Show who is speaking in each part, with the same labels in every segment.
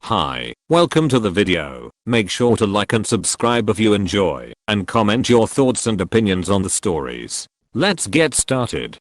Speaker 1: Hi, welcome to the video. Make sure to like and subscribe if you enjoy, and comment your thoughts and opinions on the stories. Let's get started.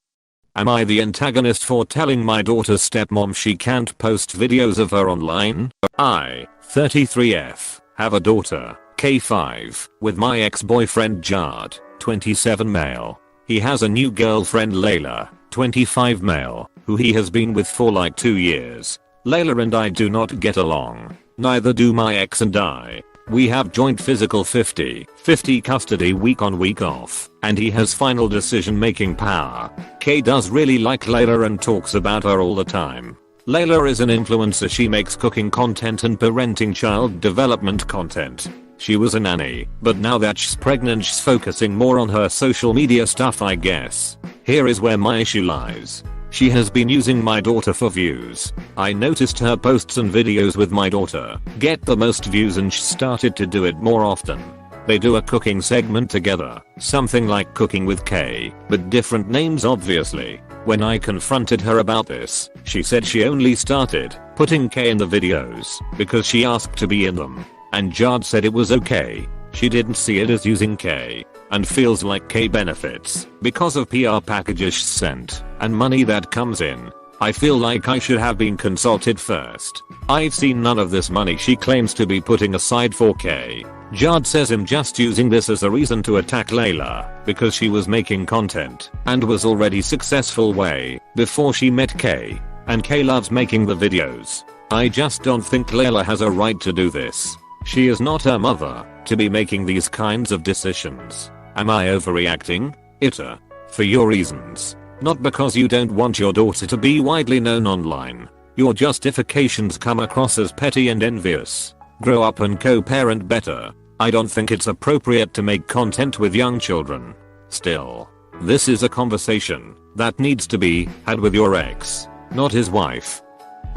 Speaker 1: Am I the antagonist for telling my daughter's stepmom she can't post videos of her online? I, 33F, have a daughter, K5, with my ex-boyfriend Jard, 27 male. He has a new girlfriend Layla, 25 male, who he has been with for like 2 years. Layla and I do not get along. Neither do my ex and I. We have joint physical 50-50 custody week on week off, and he has final decision making power. K does really like Layla and talks about her all the time. Layla is an influencer. She makes cooking content and parenting child development content. She was a nanny, but now that she's pregnant she's focusing more on her social media stuff, I guess. Here is where my issue lies. She has been using my daughter for views. I noticed her posts and videos with my daughter get the most views and she started to do it more often. They do a cooking segment together, something like Cooking with K, but different names obviously. When I confronted her about this, she said she only started putting K in the videos because she asked to be in them. And Jard said it was okay. She didn't see it as using K, and feels like K benefits because of PR packages sent and money that comes in. I feel like I should have been consulted first. I've seen none of this money she claims to be putting aside for K. Jard says I'm just using this as a reason to attack Layla because she was making content and was already successful way before she met K, and K loves making the videos. I just don't think Layla has a right to do this. She is not her mother to be making these kinds of decisions. Am I overreacting? AITA. For your reasons. Not because you don't want your daughter to be widely known online. Your justifications come across as petty and envious. Grow up and co-parent better. I don't think it's appropriate to make content with young children. Still, this is a conversation that needs to be had with your ex, not his wife.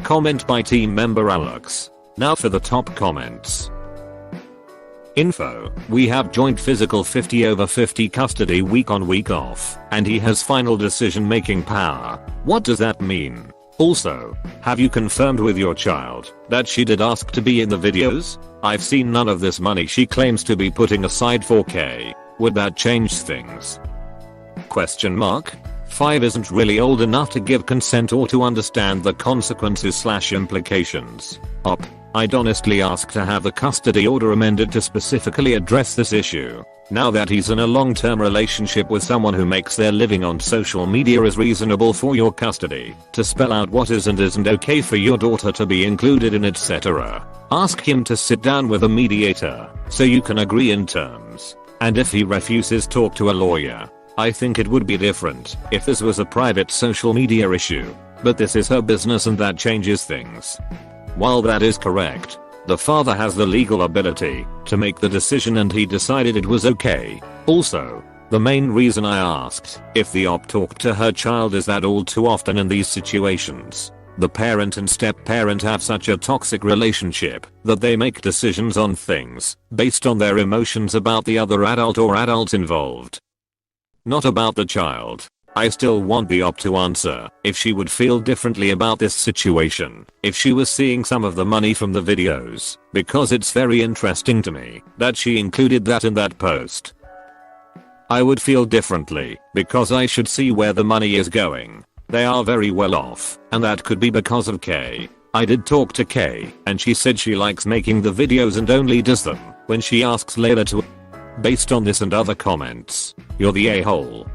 Speaker 1: Comment by team member Alex. Now for the top comments. Info: we have joint physical 50/50 custody week on week off, and he has final decision making power. What does that mean? Also, have you confirmed with your child that she did ask to be in the videos? I've seen none of this money she claims to be putting aside for K. Would that change things? Question mark. 5 isn't really old enough to give consent or to understand the consequences/implications. I'd honestly ask to have the custody order amended to specifically address this issue. Now that he's in a long-term relationship with someone who makes their living on social media is reasonable for your custody to spell out what is and isn't okay for your daughter to be included in, etc. Ask him to sit down with a mediator so you can agree in terms. And if he refuses, talk to a lawyer. I think it would be different if this was a private social media issue, but this is her business and that changes things. While that is correct, the father has the legal ability to make the decision and he decided it was okay. Also, the main reason I asked if the op talked to her child is that all too often in these situations, the parent and step-parent have such a toxic relationship that they make decisions on things based on their emotions about the other adult or adults involved, not about the child. I still want the op to answer if she would feel differently about this situation if she was seeing some of the money from the videos, because it's very interesting to me that she included that in that post. I would feel differently because I should see where the money is going. They are very well off, and that could be because of K. I did talk to K, and she said she likes making the videos and only does them when she asks Layla to. Based on this and other comments, you're the a-hole.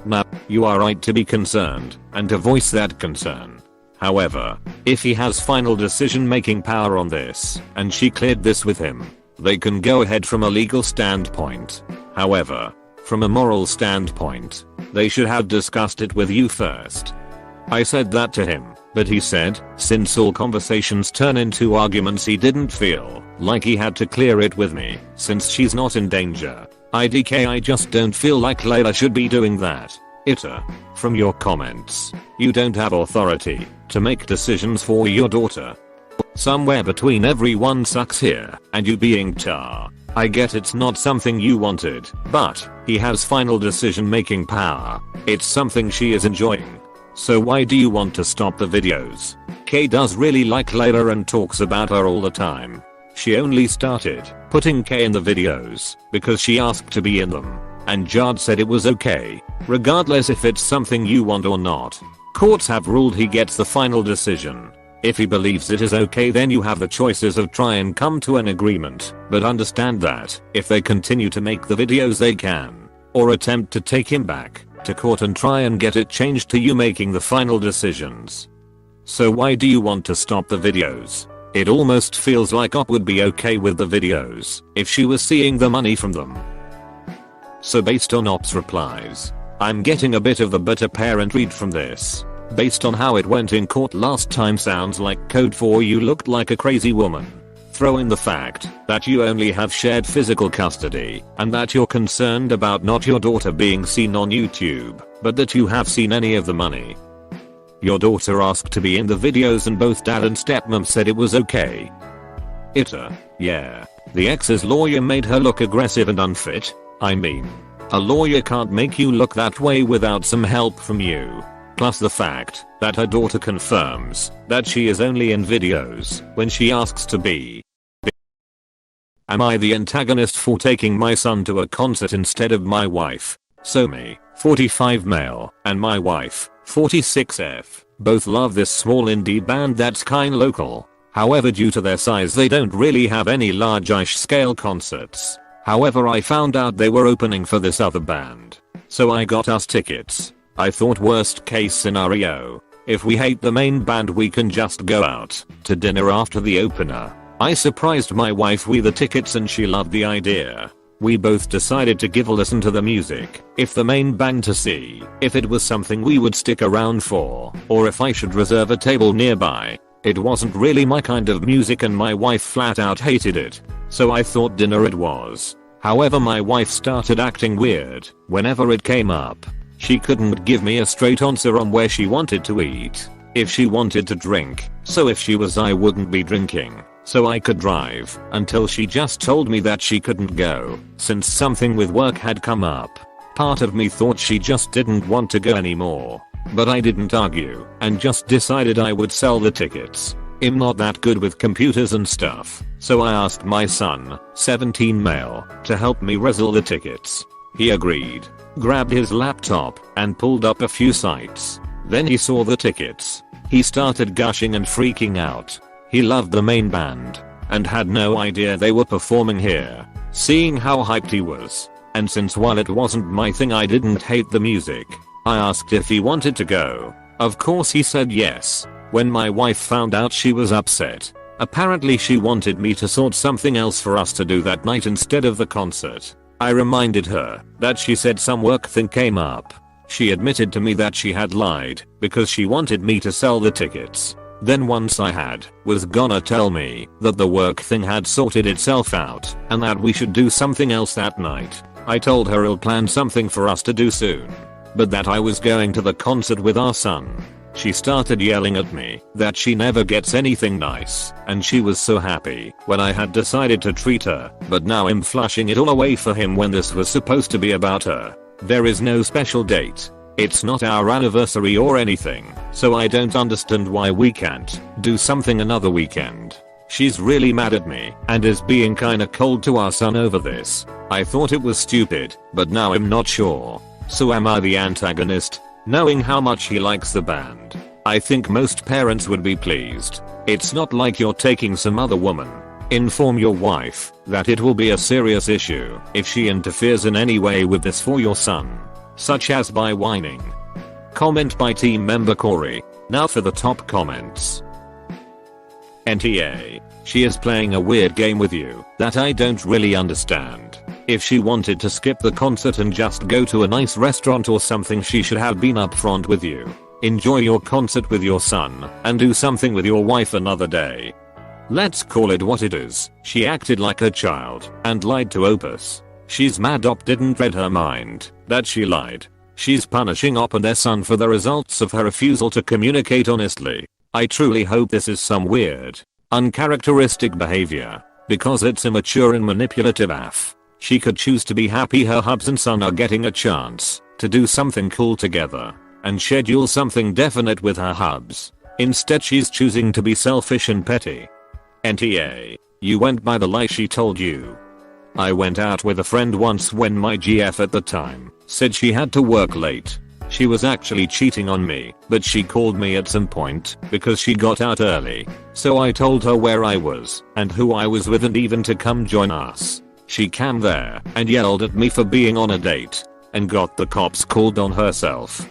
Speaker 1: Now, you are right to be concerned and to voice that concern. However, if he has final decision making power on this and she cleared this with him, they can go ahead from a legal standpoint. However, from a moral standpoint, they should have discussed it with you first. I said that to him, but he said, since all conversations turn into arguments, he didn't feel like he had to clear it with me since she's not in danger. IDK, I just don't feel like Layla should be doing that. AITA. From your comments, you don't have authority to make decisions for your daughter. Somewhere between everyone sucks here and you being tar. I get it's not something you wanted, but he has final decision making power. It's something she is enjoying. So why do you want to stop the videos? Kay does really like Layla and talks about her all the time. She only started putting Kay in the videos because she asked to be in them. And Jard said it was okay, regardless if it's something you want or not. Courts have ruled he gets the final decision. If he believes it is okay, then you have the choices of try and come to an agreement, but understand that if they continue to make the videos they can, or attempt to take him back to court and try and get it changed to you making the final decisions. So why do you want to stop the videos? It almost feels like Op would be okay with the videos if she was seeing the money from them. So based on Op's replies, I'm getting a bit of the better parent read from this. Based on how it went in court last time, sounds like code for you looked like a crazy woman. Throw in the fact that you only have shared physical custody and that you're concerned about not your daughter being seen on YouTube, but that you have seen any of the money. Your daughter asked to be in the videos and both dad and stepmom said it was okay. AITA, yeah. The ex's lawyer made her look aggressive and unfit. I mean, a lawyer can't make you look that way without some help from you. Plus the fact that her daughter confirms that she is only in videos when she asks to be. Am I the antagonist for taking my son to a concert instead of my wife? So me, 45 male, and my wife, 46F, both love this small indie band that's kinda local. However, due to their size they don't really have any large-ish scale concerts. However, I found out they were opening for this other band. So I got us tickets. I thought worst case scenario, if we hate the main band we can just go out to dinner after the opener. I surprised my wife with the tickets and she loved the idea. We both decided to give a listen to the music, if the main band, to see if it was something we would stick around for, or if I should reserve a table nearby. It wasn't really my kind of music and my wife flat out hated it, so I thought dinner it was. However, my wife started acting weird whenever it came up. She couldn't give me a straight answer on where she wanted to eat, if she wanted to drink, so if she was I wouldn't be drinking, so I could drive, until she just told me that she couldn't go, since something with work had come up. Part of me thought she just didn't want to go anymore, but I didn't argue, and just decided I would sell the tickets. I'm not that good with computers and stuff, so I asked my son, 17 male, to help me reserve the tickets. He agreed, grabbed his laptop, and pulled up a few sites. Then he saw the tickets. He started gushing and freaking out. He loved the main band, and had no idea they were performing here. Seeing how hyped he was, and since while it wasn't my thing I didn't hate the music, I asked if he wanted to go. Of course he said yes. When my wife found out, she was upset. Apparently she wanted me to sort something else for us to do that night instead of the concert. I reminded her that she said some work thing came up. She admitted to me that she had lied because she wanted me to sell the tickets. Then once I was gonna tell me that the work thing had sorted itself out and that we should do something else that night. I told her I'll plan something for us to do soon, but that I was going to the concert with our son. She started yelling at me that she never gets anything nice, and she was so happy when I had decided to treat her, but now I'm flushing it all away for him when this was supposed to be about her. There is no special date. It's not our anniversary or anything, so I don't understand why we can't do something another weekend. She's really mad at me and is being kinda cold to our son over this. I thought it was stupid, but now I'm not sure. So am I the antagonist? Knowing how much he likes the band, I think most parents would be pleased. It's not like you're taking some other woman. Inform your wife that it will be a serious issue if she interferes in any way with this for your son, such as by whining. Comment by team member Corey. Now for the top comments. NTA. She is playing a weird game with you that I don't really understand. If she wanted to skip the concert and just go to a nice restaurant or something, she should have been upfront with you. Enjoy your concert with your son and do something with your wife another day. Let's call it what it is. She acted like a child and lied to Opus. She's mad Op didn't read her mind that she lied. She's punishing Op and their son for the results of her refusal to communicate honestly. I truly hope this is some weird, uncharacteristic behavior, because it's immature and manipulative AF. She could choose to be happy her hubs and son are getting a chance to do something cool together. and schedule something definite with her hubs. Instead she's choosing to be selfish and petty. NTA, you went by the lie she told you. I went out with a friend once when my GF at the time said she had to work late. She was actually cheating on me, but she called me at some point because she got out early. So I told her where I was and who I was with and even to come join us. She came there and yelled at me for being on a date and got the cops called on herself.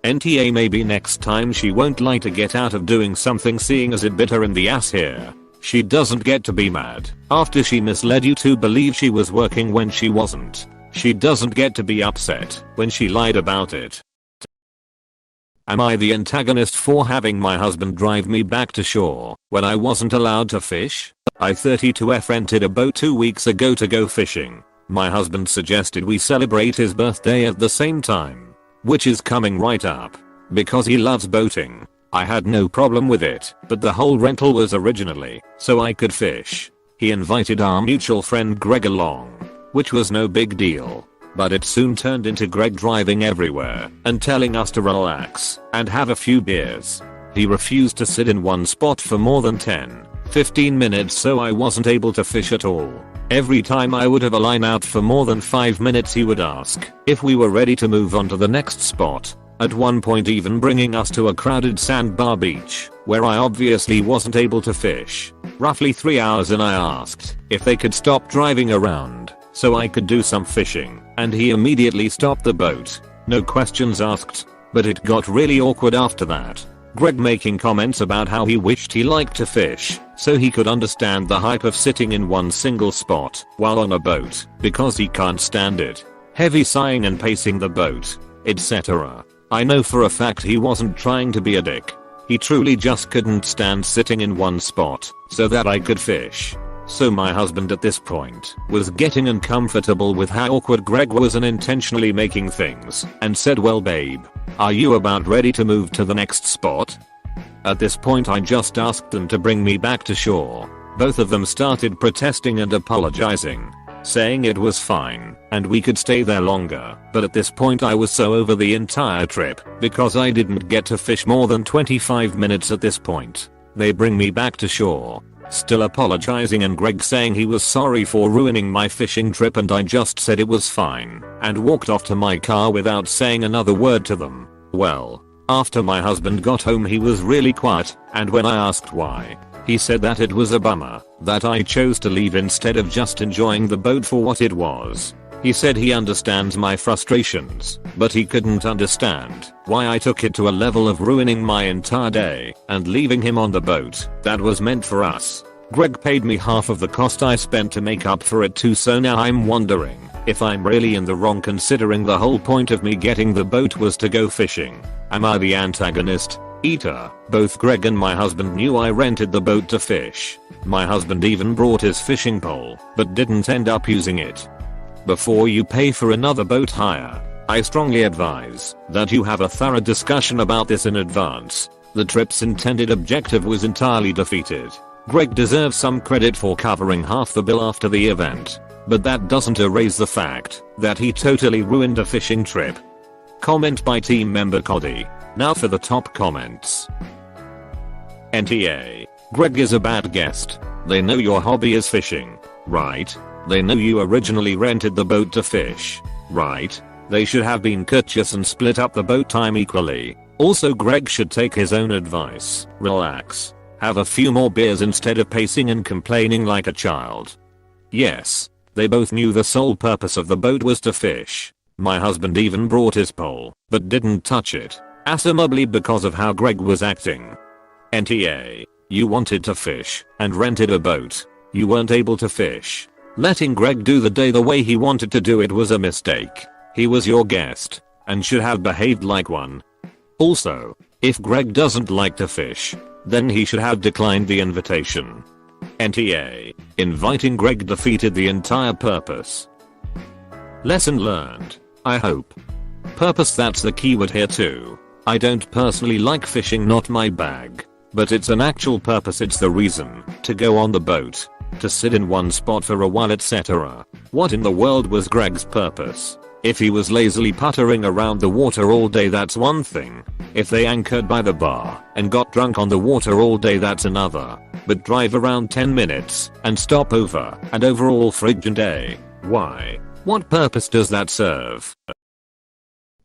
Speaker 1: NTA, maybe next time she won't lie to get out of doing something, seeing as it bit her in the ass here. She doesn't get to be mad after she misled you to believe she was working when she wasn't. She doesn't get to be upset when she lied about it. Am I the antagonist for having my husband drive me back to shore when I wasn't allowed to fish? I 32F rented a boat 2 weeks ago to go fishing. My husband suggested we celebrate his birthday at the same time, which is coming right up, because he loves boating. I had no problem with it, but the whole rental was originally so I could fish. He invited our mutual friend Greg along, which was no big deal. But it soon turned into Greg driving everywhere and telling us to relax and have a few beers. He refused to sit in one spot for more than 10-15 minutes, so I wasn't able to fish at all. Every time I would have a line out for more than 5 minutes, he would ask if we were ready to move on to the next spot. At one point even bringing us to a crowded sandbar beach where I obviously wasn't able to fish. Roughly 3 hours in, I asked if they could stop driving around so I could do some fishing, and he immediately stopped the boat. No questions asked. But it got really awkward after that. Greg making comments about how he wished he liked to fish so he could understand the hype of sitting in one single spot while on a boat because he can't stand it. Heavy sighing and pacing the boat, etc. I know for a fact he wasn't trying to be a dick. He truly just couldn't stand sitting in one spot so that I could fish. So my husband at this point was getting uncomfortable with how awkward Greg was and intentionally making things and said, "Well babe, are you about ready to move to the next spot?" At this point I just asked them to bring me back to shore. Both of them started protesting and apologizing, saying it was fine and we could stay there longer, but at this point I was so over the entire trip because I didn't get to fish more than 25 minutes at this point. They bring me back to shore, still apologizing, and Greg saying he was sorry for ruining my fishing trip, and I just said it was fine and walked off to my car without saying another word to them. Well, after my husband got home he was really quiet, and when I asked why, he said that it was a bummer that I chose to leave instead of just enjoying the boat for what it was. He said he understands my frustrations, but he couldn't understand why I took it to a level of ruining my entire day and leaving him on the boat that was meant for us. Greg paid me half of the cost I spent to make up for it too, so now I'm wondering if I'm really in the wrong considering the whole point of me getting the boat was to go fishing. Am I the antagonist? AITA, both Greg and my husband knew I rented the boat to fish. My husband even brought his fishing pole, but didn't end up using it. Before you pay for another boat hire, I strongly advise that you have a thorough discussion about this in advance. The trip's intended objective was entirely defeated. Greg deserves some credit for covering half the bill after the event, but that doesn't erase the fact that he totally ruined a fishing trip. Comment by team member Cody. Now for the top comments. NTA. Greg is a bad guest. They know your hobby is fishing, right? They know you originally rented the boat to fish, right? They should have been courteous and split up the boat time equally. Also, Greg should take his own advice. Relax. Have a few more beers instead of pacing and complaining like a child. Yes, they both knew the sole purpose of the boat was to fish. My husband even brought his pole, but didn't touch it, assumably because of how Greg was acting. NTA. You wanted to fish and rented a boat. You weren't able to fish. Letting Greg do the day the way he wanted to do it was a mistake. He was your guest and should have behaved like one. Also, if Greg doesn't like to fish, then he should have declined the invitation. NTA. Inviting Greg defeated the entire purpose. Lesson learned, I hope. Purpose, that's the keyword here too. I don't personally like fishing, not my bag. But it's an actual purpose, it's the reason to go on the boat. To sit in one spot for a while, etc. What in the world was Greg's purpose? If he was lazily puttering around the water all day, that's one thing. If they anchored by the bar and got drunk on the water all day, that's another. But drive around 10 minutes and stop over and over all friggin' day. Why? What purpose does that serve?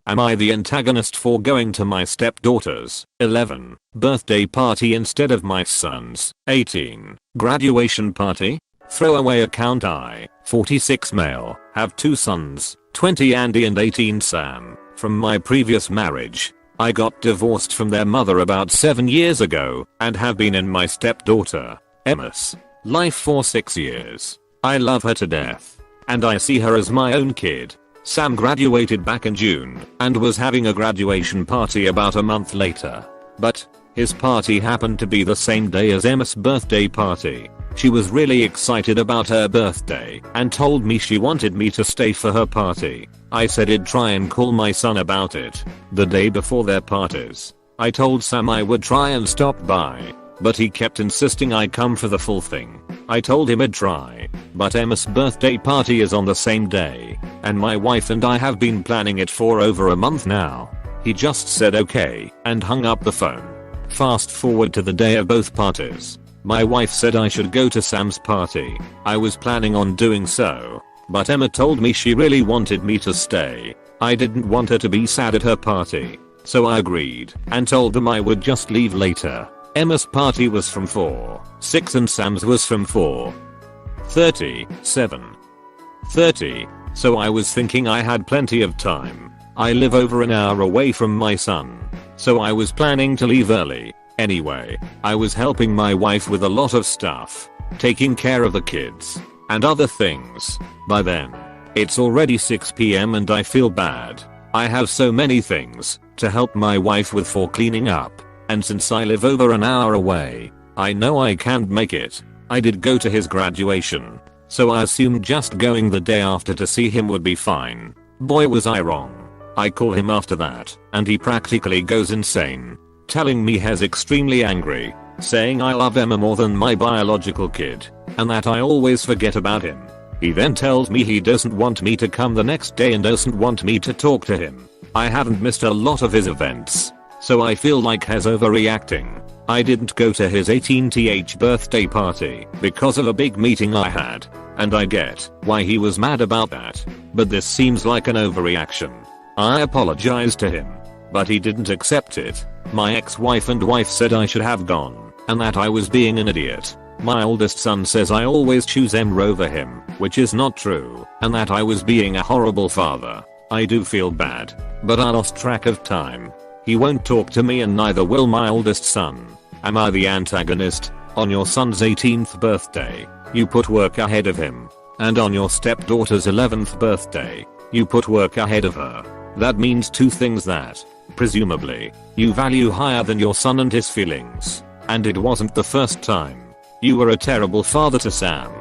Speaker 1: Am I the antagonist for going to my stepdaughter's 11 birthday party instead of my son's 18 graduation party? Throwaway account. I, 46 male, have 2 sons, 20 Andy and 18 Sam, from my previous marriage. I got divorced from their mother about 7 years ago and have been in my stepdaughter, Emma's, life for 6 years. I love her to death, and I see her as my own kid. Sam graduated back in June and was having a graduation party about a month later. But his party happened to be the same day as Emma's birthday party. She was really excited about her birthday and told me she wanted me to stay for her party. I said I'd try and call my son about it the day before their parties. I told Sam I would try and stop by, but he kept insisting I come for the full thing. I told him I'd try, but Emma's birthday party is on the same day, and my wife and I have been planning it for over a month now. He just said okay and hung up the phone. Fast forward to the day of both parties. My wife said I should go to Sam's party. I was planning on doing so, but Emma told me she really wanted me to stay. I didn't want her to be sad at her party, so I agreed and told them I would just leave later. Emma's party was from 4:06 and Sam's was from 4:30, 7:30, so I was thinking I had plenty of time. I live over an hour away from my son, so I was planning to leave early. Anyway, I was helping my wife with a lot of stuff, taking care of the kids and other things. By then, it's already 6 PM and I feel bad. I have so many things to help my wife with for cleaning up, and since I live over an hour away, I know I can't make it. I did go to his graduation, so I assumed just going the day after to see him would be fine. Boy, was I wrong. I call him after that, and he practically goes insane, telling me he's extremely angry, saying I love Emma more than my biological kid, and that I always forget about him. He then tells me he doesn't want me to come the next day and doesn't want me to talk to him. I haven't missed a lot of his events, so I feel like he's overreacting. I didn't go to his 18th birthday party because of a big meeting I had, and I get why he was mad about that, but this seems like an overreaction. I apologized to him, but he didn't accept it. My ex-wife and wife said I should have gone, and that I was being an idiot. My oldest son says I always choose Emma over him, which is not true, and that I was being a horrible father. I do feel bad, but I lost track of time. He won't talk to me and neither will my oldest son. Am I the antagonist? On your son's 18th birthday, you put work ahead of him, and on your stepdaughter's 11th birthday, you put work ahead of her. That means two things: that, presumably, you value higher than your son and his feelings, and it wasn't the first time. You were a terrible father to Sam.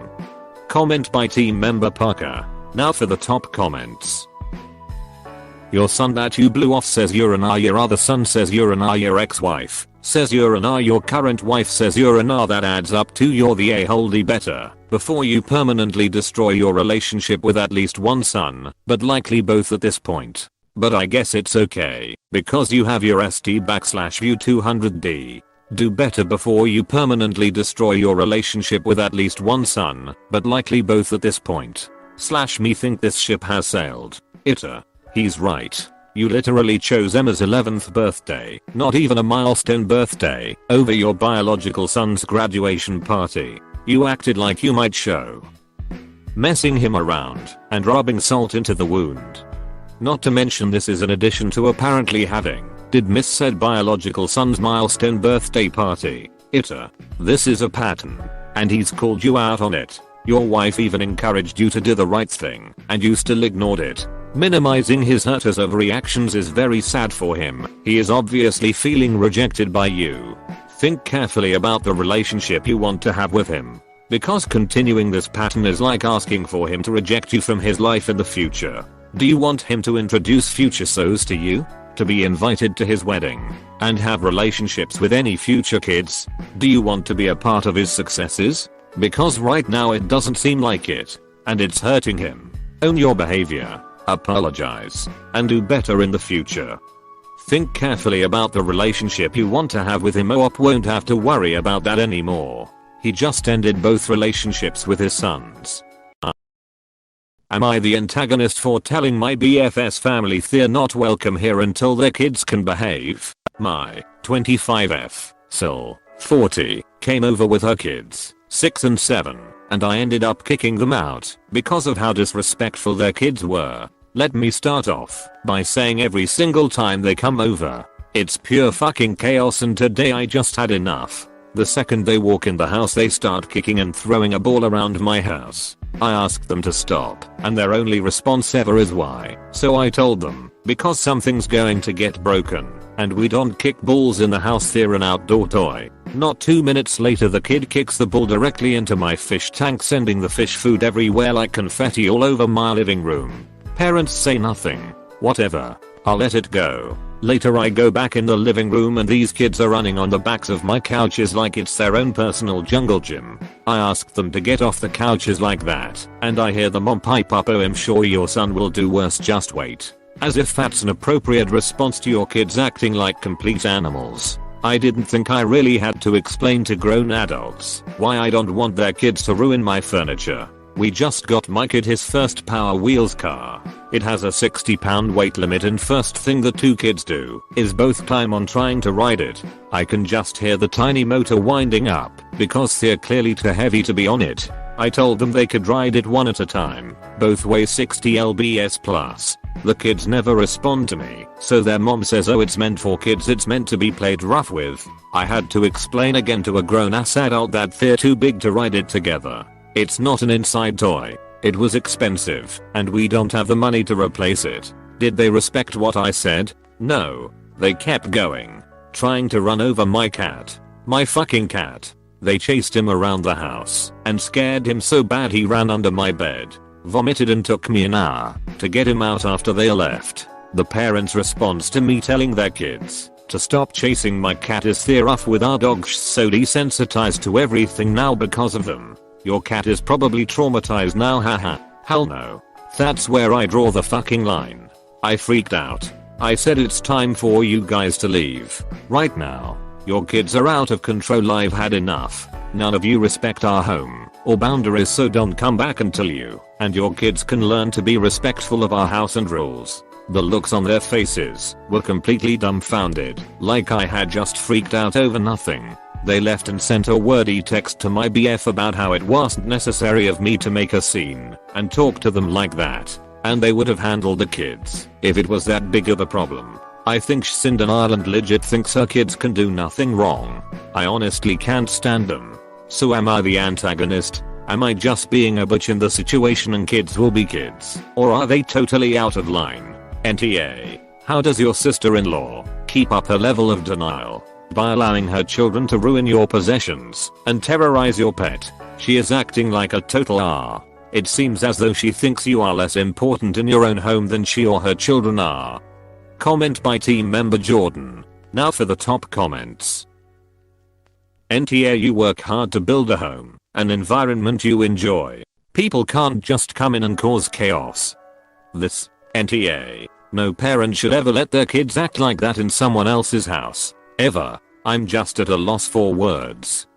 Speaker 1: Comment by team member Parker. Now for the top comments. Your son that you blew off says you're an R. Your other son says you're an R. Your ex-wife says you're an R. Your current wife says you're an R. That adds up to you're the a-hole. Better before you permanently destroy your relationship with at least one son, but likely both at this point. But I guess it's okay, because you have your ST/view 200D. Do better before you permanently destroy your relationship with at least one son, but likely both at this point. /me think this ship has sailed. AITA. He's right. You literally chose Emma's 11th birthday, not even a milestone birthday, over your biological son's graduation party. You acted like you might show messing him around and rubbing salt into the wound. Not to mention this is in addition to apparently having did miss said biological son's milestone birthday party. AITA. This is a pattern, and he's called you out on it. Your wife even encouraged you to do the right thing, and you still ignored it. Minimizing his hurt as overreactions is very sad for him. He is obviously feeling rejected by you. Think carefully about the relationship you want to have with him, because continuing this pattern is like asking for him to reject you from his life in the future. Do you want him to introduce future so's to you? To be invited to his wedding and have relationships with any future kids? Do you want to be a part of his successes? Because right now it doesn't seem like it, and it's hurting him. Own your behavior. Apologize. And do better in the future. Think carefully about the relationship you want to have with him. Op won't have to worry about that anymore. He just ended both relationships with his sons. Am I the antagonist for telling my BF's family they're not welcome here until their kids can behave? My 25F, Sil, 40, came over with her kids, 6 and 7, and I ended up kicking them out because of how disrespectful their kids were. Let me start off by saying every single time they come over, it's pure fucking chaos, and today I just had enough. The second they walk in the house they start kicking and throwing a ball around my house. I asked them to stop and their only response ever is why. So I told them, because something's going to get broken and we don't kick balls in the house, they're an outdoor toy. Not 2 minutes later the kid kicks the ball directly into my fish tank, sending the fish food everywhere like confetti all over my living room. Parents say nothing. Whatever. I'll let it go. Later I go back in the living room and these kids are running on the backs of my couches like it's their own personal jungle gym. I ask them to get off the couches like that, and I hear the mom pipe up, "Oh, I'm sure your son will do worse, just wait." As if that's an appropriate response to your kids acting like complete animals. I didn't think I really had to explain to grown adults why I don't want their kids to ruin my furniture. We just got my kid his first Power Wheels car. It has a 60-pound weight limit, and first thing the two kids do is both climb on trying to ride it. I can just hear the tiny motor winding up because they're clearly too heavy to be on it. I told them they could ride it one at a time. Both weigh 60 lbs plus. The kids never respond to me, so their mom says, "Oh, it's meant for kids, it's meant to be played rough with." I had to explain again to a grown-ass adult that they're too big to ride it together. It's not an inside toy. It was expensive, and we don't have the money to replace it. Did they respect what I said? No. They kept going, trying to run over my cat. My fucking cat. They chased him around the house and scared him so bad he ran under my bed, vomited, and took me an hour to get him out after they left. The parents' response to me telling their kids to stop chasing my cat is, "They're off with our dogs so desensitized to everything now because of them. Your cat is probably traumatized now, haha." Hell no. That's where I draw the fucking line. I freaked out. I said, "It's time for you guys to leave. Right now. Your kids are out of control. I've had enough. None of you respect our home or boundaries, so don't come back until you and your kids can learn to be respectful of our house and rules." The looks on their faces were completely dumbfounded, like I had just freaked out over nothing. They left and sent a wordy text to my BF about how it wasn't necessary of me to make a scene and talk to them like that, and they would have handled the kids if it was that big of a problem. I think Cinder Ireland legit thinks her kids can do nothing wrong. I honestly can't stand them. So am I the antagonist? Am I just being a bitch in the situation and kids will be kids? Or are they totally out of line? NTA. How does your sister-in-law keep up her level of denial by allowing her children to ruin your possessions and terrorize your pet? She is acting like a total R. It seems as though she thinks you are less important in your own home than she or her children are. Comment by team member Jordan. Now for the top comments. NTA, you work hard to build a home, an environment you enjoy. People can't just come in and cause chaos. This, NTA. No parent should ever let their kids act like that in someone else's house. Ever. I'm just at a loss for words.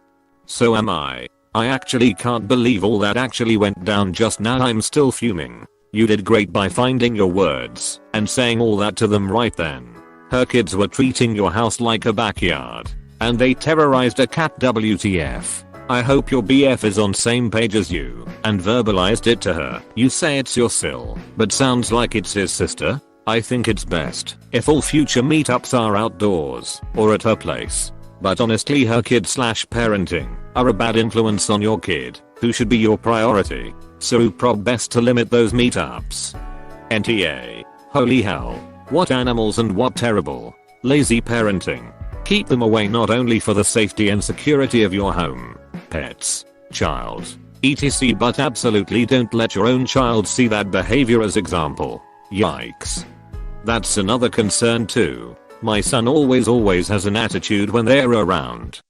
Speaker 1: So am I. I actually can't believe all that actually went down just now. I'm still fuming. You did great by finding your words and saying all that to them right then. Her kids were treating your house like a backyard, and they terrorized a cat. WTF. I hope your BF is on same page as you and verbalized it to her. You say it's your Sil, but sounds like it's his sister. I think it's best if all future meetups are outdoors or at her place. But honestly, her kid/parenting are a bad influence on your kid, who should be your priority. So prob best to limit those meetups. NTA. Holy hell. What animals and what terrible, lazy parenting. Keep them away, not only for the safety and security of your home, pets, child, etc., but absolutely don't let your own child see that behavior as example. Yikes. That's another concern too. My son always has an attitude when they're around.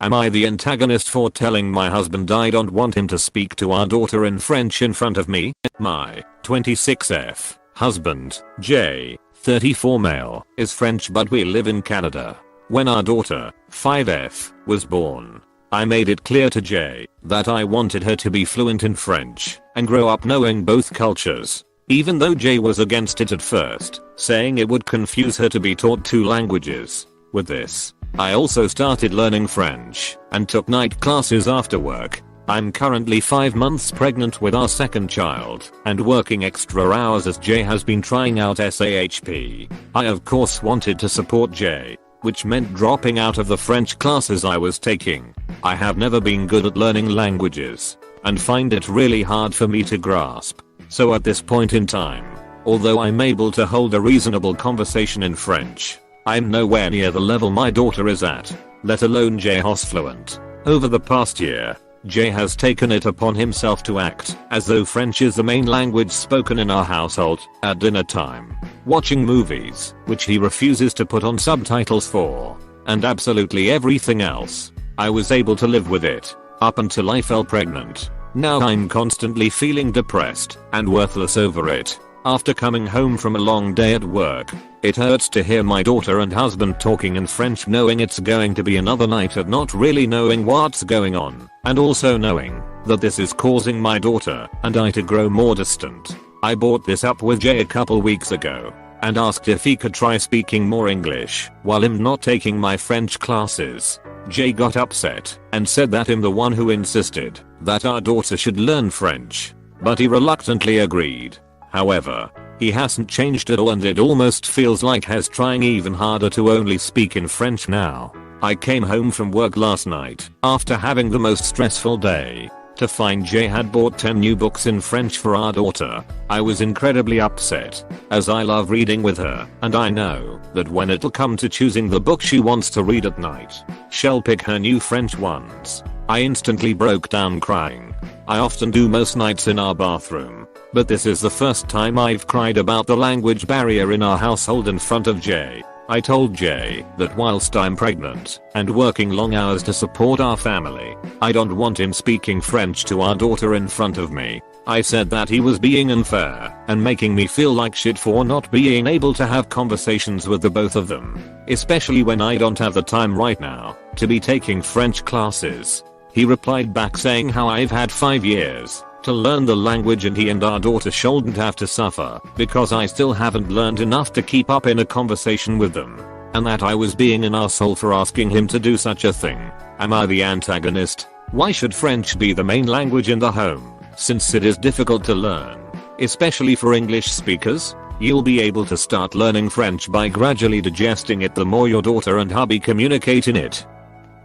Speaker 1: Am I the antagonist for telling my husband I don't want him to speak to our daughter in French in front of me? My 26F, husband, J, 34 male, is French but we live in Canada. When our daughter, 5F, was born, I made it clear to J that I wanted her to be fluent in French and grow up knowing both cultures. Even though J was against it at first, saying it would confuse her to be taught 2 languages. With this, I also started learning French and took night classes after work. I'm currently 5 months pregnant with our second child and working extra hours as J has been trying out SAHP. I of course wanted to support J, which meant dropping out of the French classes I was taking. I have never been good at learning languages and find it really hard for me to grasp. So at this point in time, although I'm able to hold a reasonable conversation in French, I'm nowhere near the level my daughter is at, let alone J-Hos fluent. Over the past year, J has taken it upon himself to act as though French is the main language spoken in our household at dinner time, watching movies, which he refuses to put on subtitles for, and absolutely everything else. I was able to live with it up until I fell pregnant. Now I'm constantly feeling depressed and worthless over it. After coming home from a long day at work, it hurts to hear my daughter and husband talking in French, knowing it's going to be another night of not really knowing what's going on, and also knowing that this is causing my daughter and I to grow more distant. I brought this up with Jay a couple weeks ago and asked if he could try speaking more English while I'm not taking my French classes. Jay got upset and said that I'm the one who insisted that our daughter should learn French, but he reluctantly agreed. However, he hasn't changed at all and it almost feels like he's trying even harder to only speak in French now. I came home from work last night after having the most stressful day to find Jay had bought 10 new books in French for our daughter. I was incredibly upset, as I love reading with her and I know that when it'll come to choosing the book she wants to read at night, she'll pick her new French ones. I instantly broke down crying. I often do most nights in our bathroom, but this is the first time I've cried about the language barrier in our household in front of Jay. I told Jay that whilst I'm pregnant and working long hours to support our family, I don't want him speaking French to our daughter in front of me. I said that he was being unfair and making me feel like shit for not being able to have conversations with the both of them, especially when I don't have the time right now to be taking French classes. He replied back saying how I've had 5 years to learn the language and he and our daughter shouldn't have to suffer because I still haven't learned enough to keep up in a conversation with them, and that I was being an asshole for asking him to do such a thing. Am I the antagonist? Why should French be the main language in the home, since it is difficult to learn, especially for English speakers? You'll be able to start learning French by gradually digesting it the more your daughter and hubby communicate in it.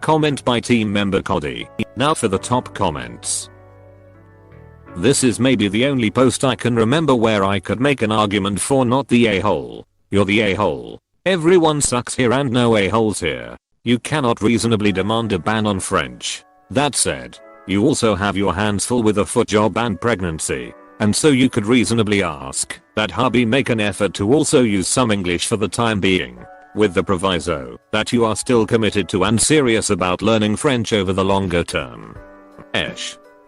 Speaker 1: Comment by team member Cody. Now for the top comments. This is maybe the only post I can remember where I could make an argument for not the a-hole. You're the a-hole. Everyone sucks here and no a-holes here. You cannot reasonably demand a ban on French. That said, you also have your hands full with a foot job and pregnancy, and so you could reasonably ask that hubby make an effort to also use some English for the time being, with the proviso that you are still committed to and serious about learning French over the longer term.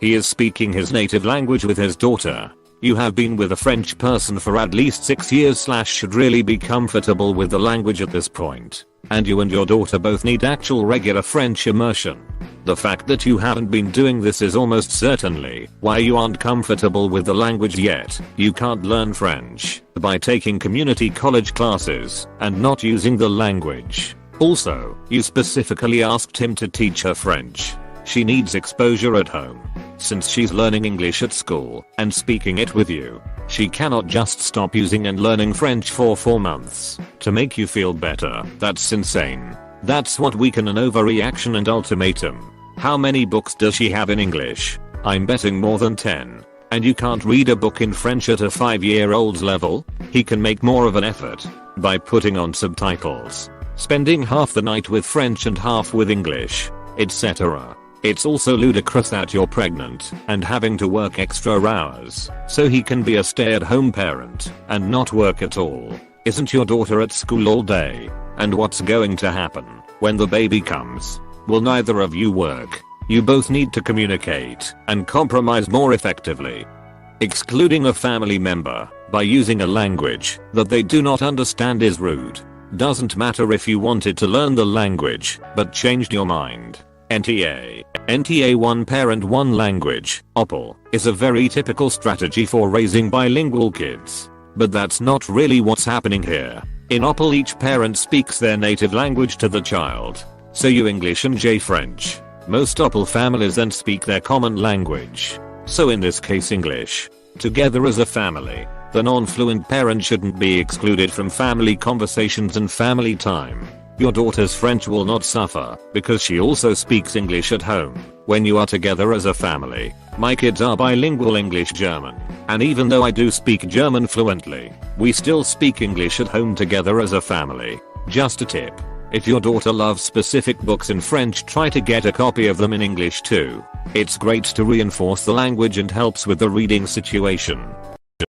Speaker 1: He is speaking his native language with his daughter. You have been with a French person for at least 6 years / should really be comfortable with the language at this point. And you and your daughter both need actual regular French immersion. The fact that you haven't been doing this is almost certainly why you aren't comfortable with the language yet. You can't learn French by taking community college classes and not using the language. Also, you specifically asked him to teach her French. She needs exposure at home. Since she's learning English at school and speaking it with you, she cannot just stop using and learning French for 4 months to make you feel better. That's insane. That's what weaken an overreaction and ultimatum. How many books does she have in English? I'm betting more than 10. And you can't read a book in French at a 5-year-old's level? He can make more of an effort by putting on subtitles, spending half the night with French and half with English, etc. It's also ludicrous that you're pregnant and having to work extra hours so he can be a stay-at-home parent and not work at all. Isn't your daughter at school all day? And what's going to happen when the baby comes? Will neither of you work? You both need to communicate and compromise more effectively. Excluding a family member by using a language that they do not understand is rude. Doesn't matter if you wanted to learn the language but changed your mind. NTA one parent one language (OPL) is a very typical strategy for raising bilingual kids. But that's not really what's happening here. In OPL each parent speaks their native language to the child. So you English and J French. Most OPL families then speak their common language. So in this case English. Together as a family. The non-fluent parent shouldn't be excluded from family conversations and family time. Your daughter's French will not suffer because she also speaks English at home. When you are together as a family. My kids are bilingual English-German. And even though I do speak German fluently, we still speak English at home together as a family. Just a tip. If your daughter loves specific books in French, try to get a copy of them in English too. It's great to reinforce the language and helps with the reading situation.